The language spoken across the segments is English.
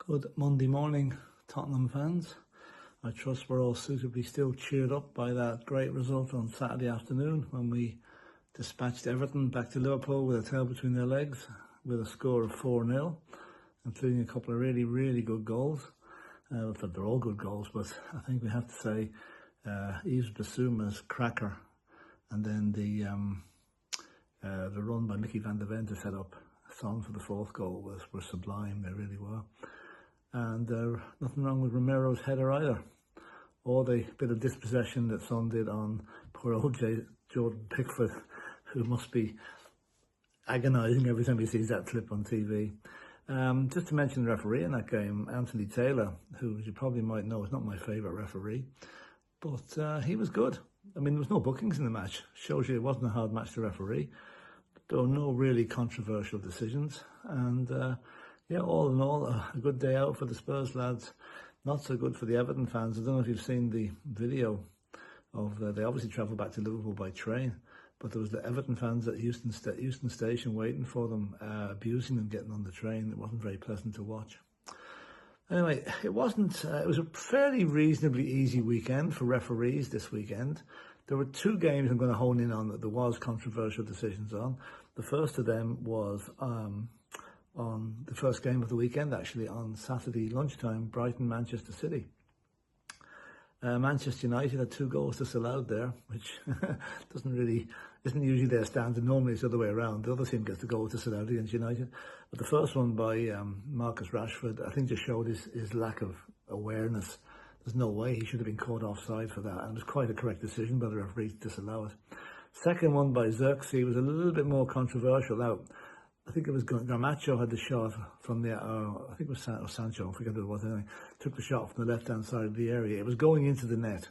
Good Monday morning, Tottenham fans. I trust we're all suitably still cheered up by that great result on Saturday afternoon when we dispatched Everton back to Liverpool with a tail between their legs with a score of 4-0, including a couple of really good goals. They're all good goals, but I think we have to say Yves Bissouma's cracker and then the run by Mickey van der Ven to set up a song for the fourth goal were sublime. They really were. And nothing wrong with Romero's header either, or the bit of dispossession that Son did on poor old Jordan Pickford, who must be agonising every time he sees that clip on TV. Just to mention the referee in that game, Anthony Taylor, who, as you probably might know, is not my favourite referee, but he was good. I mean, there was no bookings in the match. Shows you it wasn't a hard match to referee. There were no really controversial decisions, and yeah, all in all, a good day out for the Spurs lads. Not so good for the Everton fans. I don't know if you've seen the video of, they obviously travelled back to Liverpool by train, but there was the Everton fans at Euston Station waiting for them, abusing them getting on the train. It wasn't very pleasant to watch. Anyway, it was a fairly reasonably easy weekend for referees this weekend. There were two games I'm going to hone in on that there was controversial decisions on. The first of them was on the first game of the weekend, actually, on Saturday lunchtime, Brighton-Manchester City. Manchester United had 2 goals disallowed there, which isn't usually their standard. Normally it's the other way around. The other team gets the goal disallowed against United. But the first one by Marcus Rashford, I think, just showed his lack of awareness. There's no way he should have been caught offside for that, and it was quite a correct decision by the referee to disallow it. Second one by Thfc was a little bit more controversial. Now, I think it was Garnacho had the shot from the, I think it was Sancho, I forget who it was anyway, took the shot from the left-hand side of the area. It was going into the net,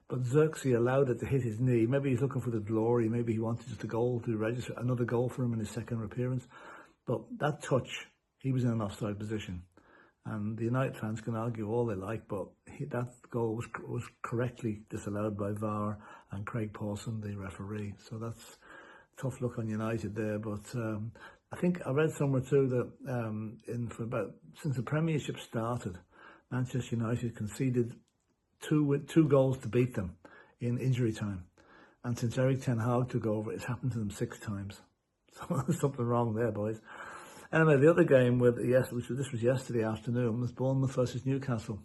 but Thfc allowed it to hit his knee. Maybe he's looking for the glory, maybe he wanted just a goal to register, another goal for him in his second appearance. But that touch, he was in an offside position. And the United fans can argue all they like, but that goal was correctly disallowed by VAR and Craig Pawson, the referee. So that's a tough look on United there, but I think I read somewhere too that since the Premiership started, Manchester United conceded two goals to beat them in injury time, and since Eric Ten Hag took over, it's happened to them 6 times. So there's something wrong there, boys. Anyway, the other game this was yesterday afternoon, was Bournemouth versus Newcastle.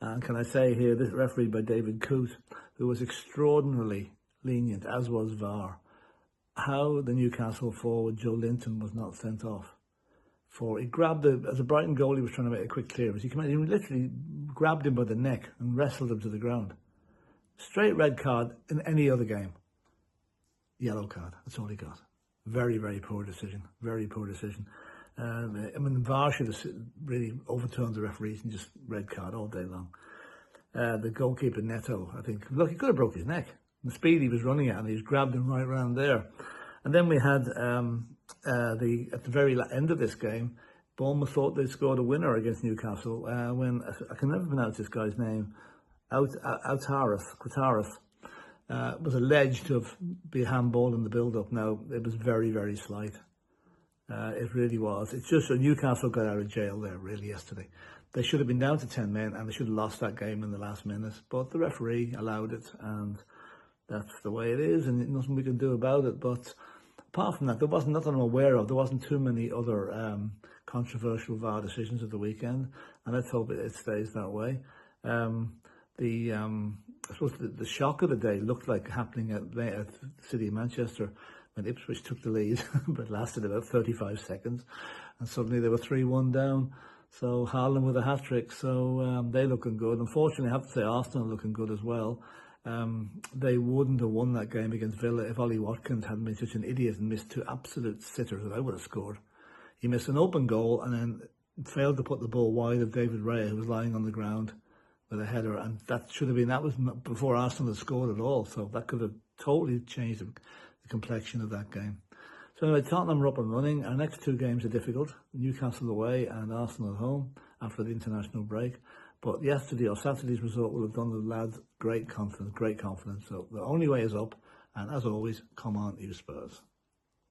And can I say here, this referee by David Coote, who was extraordinarily lenient, as was VAR. How the Newcastle forward Joe Linton was not sent off. He grabbed as a Brighton goalie was trying to make a quick clearance, he literally grabbed him by the neck and wrestled him to the ground. Straight red card in any other game. Yellow card, that's all he got. Very poor decision, very poor decision. I mean, VAR should have really overturned the referees and just red card all day long. The goalkeeper Neto, I think, look, he could have broke his neck. The speed he was running at, and he was grabbed him right around there. And then we had at the very end of this game, Bournemouth thought they'd scored a winner against Newcastle when I can never pronounce this guy's name. Quataris was alleged to have been handballed in the build-up. Now it was very slight. It really was. It's just that Newcastle got out of jail there really yesterday. They should have been down to 10 men and they should have lost that game in the last minute. But the referee allowed it, and that's the way it is, and nothing we can do about it. But apart from that, there wasn't nothing I'm aware of. There wasn't too many other controversial VAR decisions of the weekend, and let's hope it stays that way. I suppose the shock of the day looked like happening at the City of Manchester when Ipswich took the lead, but it lasted about 35 seconds, and suddenly they were 3-1 down. So Haaland with a hat-trick, so they looking good. Unfortunately, I have to say Arsenal looking good as well. They wouldn't have won that game against Villa if Ollie Watkins hadn't been such an idiot and missed 2 absolute sitters that I would have scored. He missed an open goal and then failed to put the ball wide of David Raya, who was lying on the ground with a header, and that was before Arsenal had scored at all, so that could have totally changed the complexion of that game. So anyway, Tottenham are up and running. Our next 2 games are difficult: Newcastle away and Arsenal at home after the international break. But yesterday or Saturday's result will have done the lads great confidence. So the only way is up, and as always, come on, you Spurs.